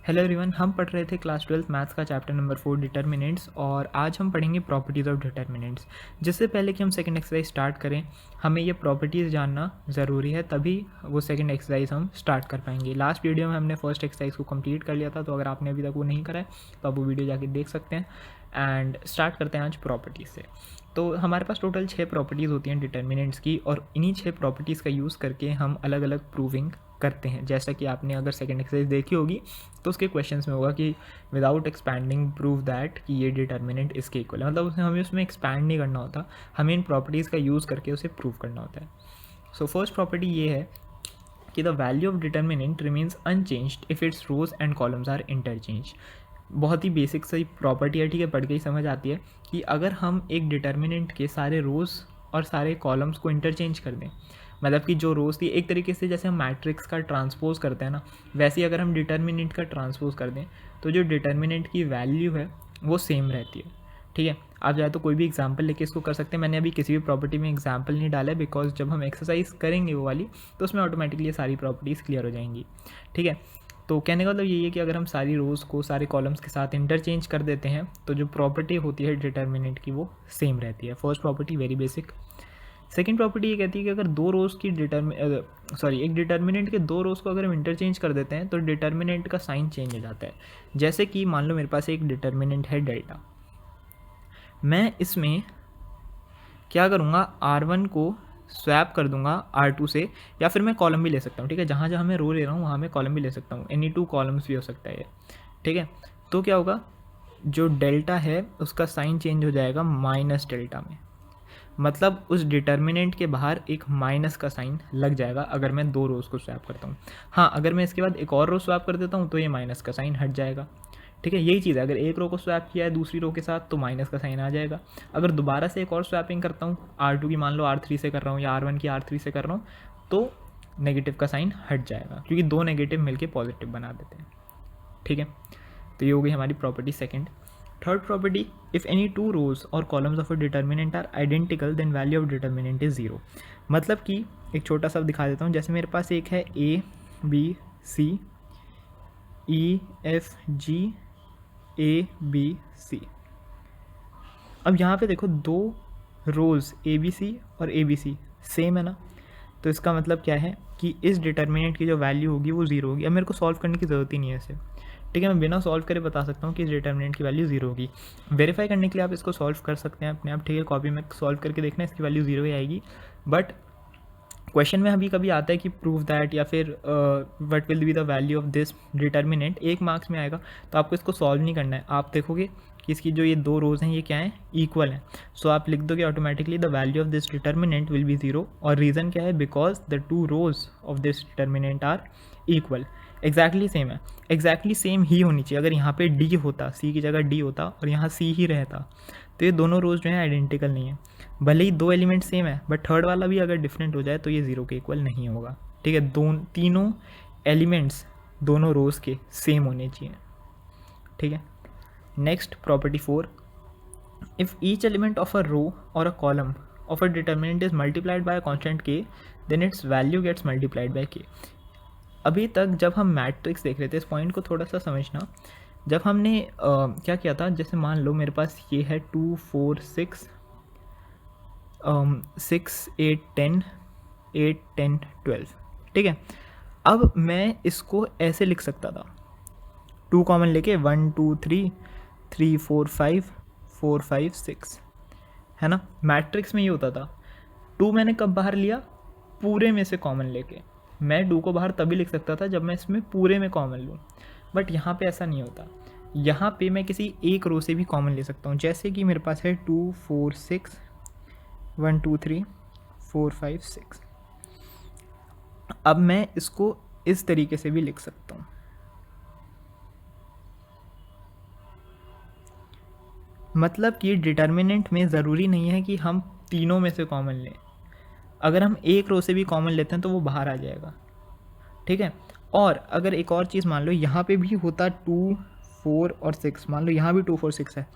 Hello everyone, हम पढ़ रहे थे क्लास 12th मैथ्स का चैप्टर नंबर 4 डिटर्मिनेंट्स और आज हम पढ़ेंगे प्रॉपर्टीज़ ऑफ डिटर्मिनेंट्स। जिससे पहले कि हम सेकंड एक्सरसाइज स्टार्ट करें, हमें ये प्रॉपर्टीज़ जानना ज़रूरी है, तभी वो सेकंड एक्सरसाइज हम स्टार्ट कर पाएंगे। लास्ट वीडियो में हमने फर्स्ट एक्सरसाइज को कंप्लीट कर लिया था, तो अगर आपने अभी तक वो नहीं करा है तो आप वो वीडियो जाके देख सकते हैं। एंड स्टार्ट करते हैं आज प्रॉपर्टीज़ से। तो हमारे पास टोटल 6 प्रॉपर्टीज़ होती हैं डिटर्मिनेंट्स की, और इन्हीं 6 प्रॉपर्टीज़ का यूज़ करके हम अलग अलग प्रूविंग करते हैं। जैसा कि आपने अगर सेकंड एक्सरसाइज देखी होगी तो उसके क्वेश्चंस में होगा कि विदाउट एक्सपैंडिंग प्रूव दैट कि ये डिटर्मिनेंट इसके इक्वल है, मतलब हमें उसमें एक्सपैंड नहीं करना होता, हमें इन प्रॉपर्टीज़ का यूज़ करके उसे प्रूव करना होता है। सो फर्स्ट प्रॉपर्टी ये है कि the value of determinant remains unchanged if its rows and columns are interchange. बहुत ही बेसिक सी प्रॉपर्टी है, ठीक है, पढ़ के ही समझ आती है कि अगर हम एक डिटर्मिनेंट के सारे रोज़ और सारे कॉलम्स को इंटरचेंज कर दें, मतलब कि जो रोज़ थी, एक तरीके से जैसे हम मैट्रिक्स का ट्रांसपोज करते हैं ना, वैसे ही अगर हम डिटर्मिनेंट का ट्रांसपोज कर दें तो जो डिटर्मिनेंट की वैल्यू है वो सेम रहती है। ठीक है, आप चाहे तो कोई भी एग्जांपल लेके इसको कर सकते हैं। मैंने अभी किसी भी प्रॉपर्टी में एग्जांपल नहीं डाला है, बिकॉज जब हम एक्सरसाइज करेंगे वो वाली तो उसमें ऑटोमेटिकली ये सारी प्रॉपर्टीज़ क्लियर हो जाएंगी। ठीक है, तो कहने का मतलब यही है कि अगर हम सारी रोज़ को सारे कॉलम्स के साथ इंटरचेंज कर देते हैं तो जो प्रॉपर्टी होती है डिटर्मिनेंट की वो सेम रहती है। First property very basic. Second property ये कहती है कि अगर दो रोज़ की एक डिटर्मिनेंट के दो रोज़ को अगर हम इंटरचेंज कर देते हैं तो डिटर्मिनेंट का साइन चेंज हो जाता है। जैसे कि मान लो मेरे पास एक डिटर्मिनेंट है डेल्टा, मैं इसमें क्या करूँगा, R1 को स्वैप कर दूंगा R2 से, या फिर मैं कॉलम भी ले सकता हूँ। ठीक है, जहाँ जहाँ मैं रो ले रहा हूँ वहाँ मैं कॉलम भी ले सकता हूँ, एनी 2 कॉलम्स भी हो सकता है ये। ठीक है, तो क्या होगा, जो डेल्टा है उसका साइन चेंज हो जाएगा माइनस डेल्टा में, मतलब उस डिटर्मिनेंट के बाहर एक माइनस का साइन लग जाएगा अगर मैं दो रोज़ को स्वैप करता हूँ। हाँ, अगर मैं इसके बाद एक और रो स्वैप कर देता हूँ तो ये माइनस का साइन हट जाएगा। ठीक है, यही चीज़ है, अगर एक रो को स्वैप किया है दूसरी रो के साथ तो माइनस का साइन आ जाएगा। अगर दोबारा से एक और स्वैपिंग करता हूँ, R2 की मान लो R3 से कर रहा हूँ या R1 की R3 से कर रहा हूँ, तो नेगेटिव का साइन हट जाएगा, क्योंकि दो नेगेटिव मिलके पॉजिटिव बना देते हैं। ठीक है, तो ये हो गई हमारी property second. Third property, if any two rows और columns of a determinant are identical then value of determinant is zero. मतलब कि एक छोटा सा दिखा देता हूँ, जैसे मेरे पास एक है ABCEFGABC। अब यहाँ पे देखो दो रोज़ ABC और ABC सेम है ना, तो इसका मतलब क्या है कि इस डिटर्मिनेंट की जो वैल्यू होगी वो ज़ीरो होगी। अब मेरे को सॉल्व करने की ज़रूरत ही नहीं है इसे। ठीक है, मैं बिना सॉल्व करे बता सकता हूँ कि इस डिटर्मिनेंट की वैल्यू ज़ीरो होगी। वेरीफाई करने के लिए आप इसको सॉल्व कर सकते हैं अपने आप। ठीक है, कॉपी में सॉल्व करके देखना, इसकी वैल्यू ज़ीरो ही आएगी। बट क्वेश्चन में अभी कभी आता है कि प्रूव दैट या फिर what will be the value of this determinant, एक मार्क्स में आएगा, तो आपको इसको सॉल्व नहीं करना है। आप देखोगे कि इसकी जो ये दो रोज़ हैं ये क्या हैं, इक्वल हैं, सो आप लिख दोगे automatically the value of this determinant will be zero. और रीज़न क्या है, because the two rows of this determinant are equal, exactly same है, एग्जैक्टली सेम ही होनी चाहिए। अगर यहाँ पे डी होता, सी की जगह डी होता और यहाँ सी ही रहता, तो ये दोनों रोज़ जो हैं आइडेंटिकल नहीं है। भले ही दो एलिमेंट सेम है, बट थर्ड वाला भी अगर डिफरेंट हो जाए तो ये ज़ीरो के इक्वल नहीं होगा। ठीक है, तीनों एलिमेंट्स दोनों रोज़ के सेम होने चाहिए। ठीक है, next property 4, if each element of a row और a column of a determinant is multiplied by a constant k, then its value gets multiplied by k। अभी तक जब हम मैट्रिक्स देख रहे थे, इस पॉइंट को थोड़ा सा समझना, जब हमने क्या किया था, जैसे मान लो मेरे पास ये है 2 4 6 6 8 10 8 10 12। ठीक है, अब मैं इसको ऐसे लिख सकता था, 2 कॉमन लेके 1 2 3 3 4 5 4 5 6, है ना। मैट्रिक्स में ये होता था, 2 मैंने कब बाहर लिया, पूरे में से कॉमन लेके। मैं 2 को बाहर तभी लिख सकता था जब मैं इसमें पूरे में कॉमन लूँ, बट यहाँ पे ऐसा नहीं होता। यहाँ पे मैं किसी एक रो से भी कॉमन ले सकता हूँ, जैसे कि मेरे पास है 2 4 6 1 2 3 4 5 6। अब मैं इसको इस तरीके से भी लिख सकता हूँ, मतलब कि डिटर्मिनेंट में ज़रूरी नहीं है कि हम तीनों में से कॉमन लें। अगर हम एक रो से भी कॉमन लेते हैं तो वो बाहर आ जाएगा। ठीक है, और अगर एक और चीज़ मान लो यहाँ पे भी होता 2 4 और 6, मान लो यहाँ भी 2 4 6 है,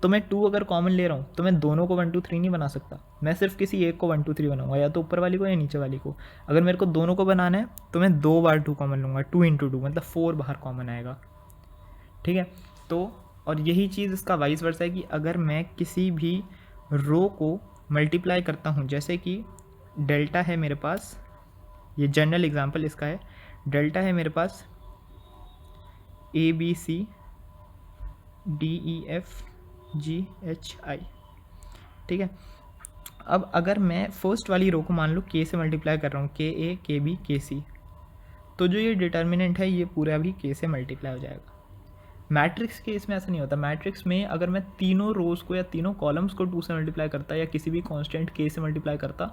तो मैं 2 अगर कॉमन ले रहा हूँ तो मैं दोनों को 1 2 3 नहीं बना सकता, मैं सिर्फ किसी एक को 1 2 3 बनाऊंगा, या तो ऊपर वाली को या नीचे वाली को। अगर मेरे को दोनों को बनाना है तो मैं 2 बार 2 कॉमन लूँगा, 2 × 2 मतलब 4 बाहर कॉमन आएगा। ठीक है। तो और यही चीज़ इसका वाइस वर्सा है कि अगर मैं किसी भी रो को मल्टीप्लाई करता हूँ, जैसे कि डेल्टा है मेरे पास, ये जनरल एग्जांपल इसका है, डेल्टा है मेरे पास A B C D E F G H I, ठीक है। अब अगर मैं फर्स्ट वाली रो को मान लो के से मल्टीप्लाई कर रहा हूँ, के ए के बी के सी, तो जो ये डिटर्मिनेंट है ये पूरा भी के से मल्टीप्लाई हो जाएगा। मैट्रिक्स के इसमें ऐसा नहीं होता। मैट्रिक्स में अगर मैं तीनों रोज को या तीनों कॉलम्स को 2 से मल्टीप्लाई करता या किसी भी कांस्टेंट के से मल्टीप्लाई करता,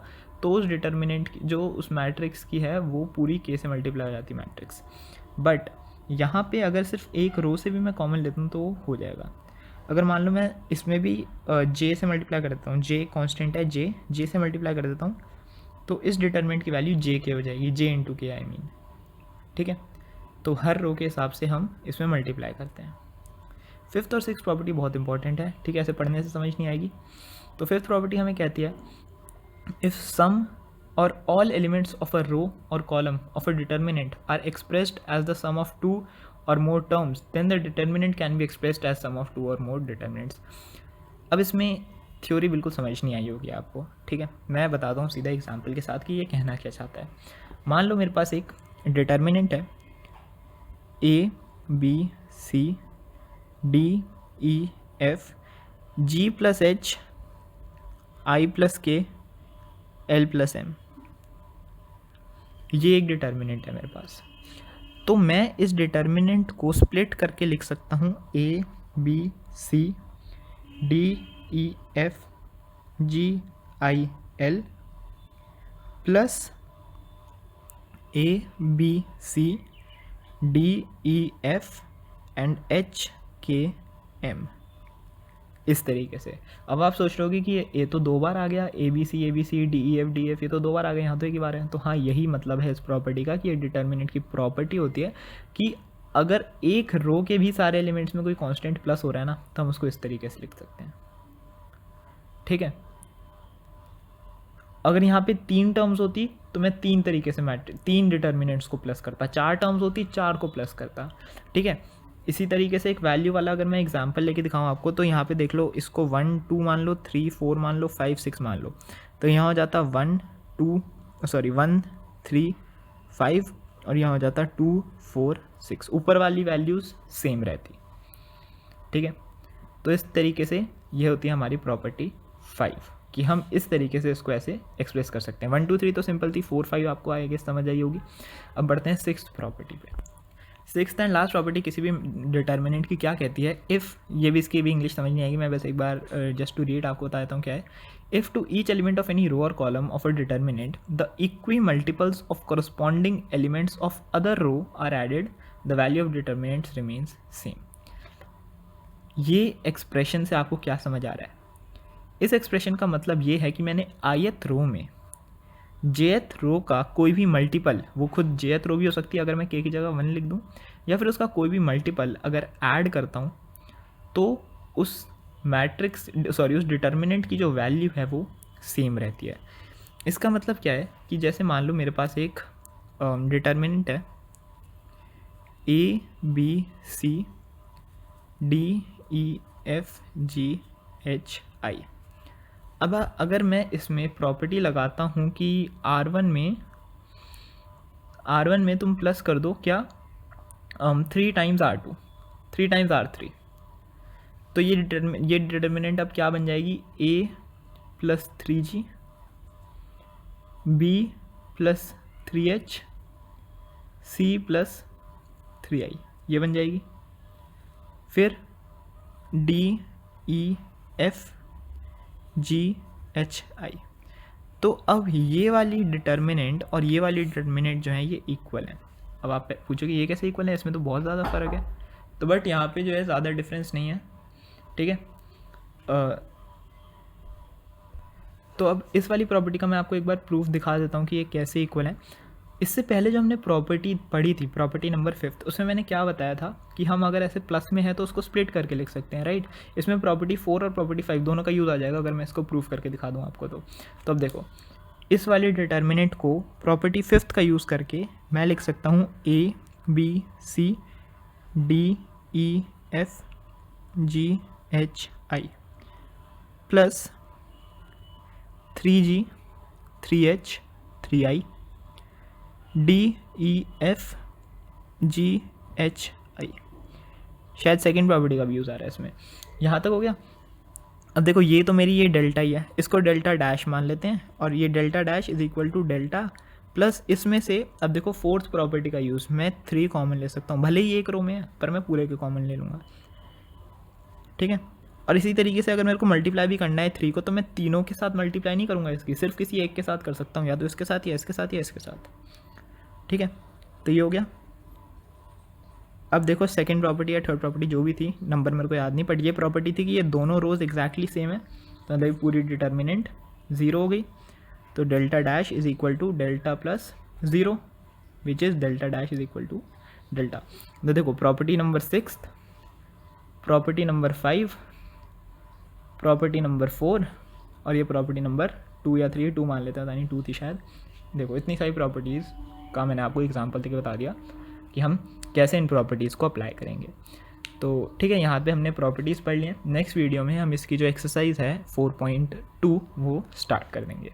तो उस डिटर्मिनेंट जो उस मैट्रिक्स की है वो पूरी के से मल्टीप्लाई हो जाती मैट्रिक्स। बट यहाँ पे अगर सिर्फ एक रो से भी मैं कॉमन लेता हूँ तो हो जाएगा। अगर मान लो मैं इसमें भी जे से मल्टीप्लाई कर देता हूँ, जे कांस्टेंट है, जे से मल्टीप्लाई कर देता हूँ, तो इस डिटर्मिनेंट की वैल्यू जे के हो जाएगी, जे इंटू के आई मीन, ठीक है। तो हर रो के हिसाब से हम इसमें मल्टीप्लाई करते हैं। फिफ्थ और सिक्स प्रॉपर्टी बहुत इंपॉर्टेंट है, ठीक है, ऐसे पढ़ने से समझ नहीं आएगी। तो फिफ्थ प्रॉपर्टी हमें कहती है if some or all elements of a row और column of a determinant are expressed as the sum of 2 or more terms then the determinant can be expressed as sum of 2 or more determinants. अब इसमें theory बिल्कुल समझ नहीं आई होगी आपको, ठीक है। मैं बताता हूँ सीधा एग्जाम्पल के साथ कि ये कहना क्या चाहता है। मान लो मेरे पास एक डिटर्मिनेंट है A B C D E F G plus H I plus K L plus M, ये एक डिटर्मिनेंट है मेरे पास। तो मैं इस डिटर्मिनेंट को स्प्लिट करके लिख सकता हूँ A B C D E F G I L plus A B C D E F and H K M, इस तरीके से। अब आप सोच रहे होगे कि ये तो 2 बार आ गया, A B C D E F ये तो 2 बार आ गए, यहाँ तो एक ही बार है। तो हाँ, यही मतलब है इस प्रॉपर्टी का कि ये डिटर्मिनेंट की प्रॉपर्टी होती है कि अगर एक रो के भी सारे एलिमेंट्स में कोई कांस्टेंट प्लस हो रहा है ना, तो हम उसको इस तरीके से लिख सकते हैं, ठीक है। अगर यहाँ पे 3 टर्म्स होती तो मैं 3 तरीके से 3 डिटर्मिनेंट्स को प्लस करता, 4 टर्म्स होती 4 को प्लस करता, ठीक है। इसी तरीके से एक वैल्यू वाला अगर मैं एग्जांपल लेके दिखाऊँ आपको, तो यहाँ पे देख लो, इसको 1 2 मान लो, 3 4 मान लो, 5 6 मान लो, तो यहाँ हो जाता 1 3 5 और यहाँ हो जाता 2 4 6, ऊपर वाली वैल्यूज़ सेम रहती, ठीक है। तो इस तरीके से ये होती है हमारी प्रॉपर्टी 5 कि हम इस तरीके से इसको ऐसे एक्सप्रेस कर सकते हैं। 1 2 3 तो सिंपल थी, 4 5 आपको आएगी, समझ आई होगी। अब बढ़ते हैं सिक्स्थ प्रॉपर्टी पे। सिक्स्थ एंड लास्ट प्रॉपर्टी किसी भी डिटर्मिनेंट की क्या कहती है, इफ़, ये भी इसकी भी इंग्लिश समझ नहीं आएगी, मैं बस एक बार जस्ट टू रीड आपको बता देता हूँ क्या है। If to each element of any row और column of a determinant the equimultiples of corresponding elements of other row are added, the value of determinants remains same. ये expression से आपको क्या समझ आ रहा है? इस एक्सप्रेशन का मतलब ये है कि मैंने ith रो में jth रो का कोई भी मल्टीपल, वो खुद jth रो भी हो सकती है अगर मैं k की जगह 1 लिख दूँ, या फिर उसका कोई भी मल्टीपल अगर ऐड करता हूँ, तो उस उस डिटर्मिनेंट की जो वैल्यू है वो सेम रहती है। इसका मतलब क्या है कि जैसे मान लो मेरे पास एक डिटर्मिनेंट है A B C D E F G H I. अब अगर मैं इसमें प्रॉपर्टी लगाता हूँ कि R1 में तुम प्लस कर दो क्या 3 टाइम्स R2 3 टाइम्स R3, तो ये डिटर्मिनेंट अब क्या बन जाएगी, A plus 3G B plus 3H C plus 3I, ये बन जाएगी। फिर D E F G H I। तो अब ये वाली डिटर्मिनेंट और ये वाली डिटर्मिनेंट जो है ये इक्वल है। अब आप पूछोगे ये कैसे इक्वल है, इसमें तो बहुत ज़्यादा फ़र्क है। तो बट यहाँ पे जो है ज़्यादा डिफरेंस नहीं है, ठीक है। तो अब इस वाली प्रॉपर्टी का मैं आपको एक बार प्रूफ दिखा देता हूँ कि ये कैसे इक्वल है। इससे पहले जो हमने प्रॉपर्टी पढ़ी थी, प्रॉपर्टी नंबर 5, उसमें मैंने क्या बताया था कि हम अगर ऐसे प्लस में है तो उसको स्प्लिट करके लिख सकते हैं, राइट। इसमें प्रॉपर्टी 4 और प्रॉपर्टी 5 दोनों का यूज़ आ जाएगा अगर मैं इसको प्रूफ करके दिखा दूँ आपको। तो अब देखो, इस वाले डिटर्मिनेंट को प्रॉपर्टी 5 का यूज़ करके मैं लिख सकता हूँ A B C D E F G H I plus 3G 3H 3I D E F G H I। शायद सेकेंड प्रॉपर्टी का भी यूज़ आ रहा है इसमें। यहाँ तक हो गया। अब देखो ये तो मेरी ये डेल्टा ही है, इसको डेल्टा डैश मान लेते हैं और ये delta dash is equal to delta plus इसमें से अब देखो फोर्थ प्रॉपर्टी का यूज़, मैं 3 कॉमन ले सकता हूँ, भले ही एक रो में है पर मैं पूरे के कॉमन ले लूँगा, ठीक है। और इसी तरीके से अगर मेरे को मल्टीप्लाई भी करना है 3 को तो मैं तीनों के साथ मल्टीप्लाई नहीं करूँगा इसकी, सिर्फ किसी एक के साथ कर सकता हूँ, या तो इसके साथ या इसके साथ या इसके साथ, ठीक है। तो ये हो गया। अब देखो सेकंड प्रॉपर्टी या थर्ड प्रॉपर्टी जो भी थी, नंबर मेरे को याद नहीं, बट ये प्रॉपर्टी थी कि ये दोनों रोज एग्जैक्टली सेम है, तो मतलब पूरी डिटर्मिनेंट 0 हो गई। तो delta dash is equal to delta plus 0 which is delta dash is equal to delta. तो देखो property number 6, property number 5, property number 4 और ये प्रॉपर्टी नंबर 2 या 3, 2 मान लेते हैं, यानी 2 थी शायद। देखो इतनी सारी प्रॉपर्टीज़ का मैंने आपको एग्जांपल देके बता दिया कि हम कैसे इन प्रॉपर्टीज़ को अप्लाई करेंगे। तो ठीक है, यहाँ पे हमने प्रॉपर्टीज़ पढ़ ली हैं। नेक्स्ट वीडियो में हम इसकी जो एक्सरसाइज है 4.2 वो स्टार्ट कर देंगे।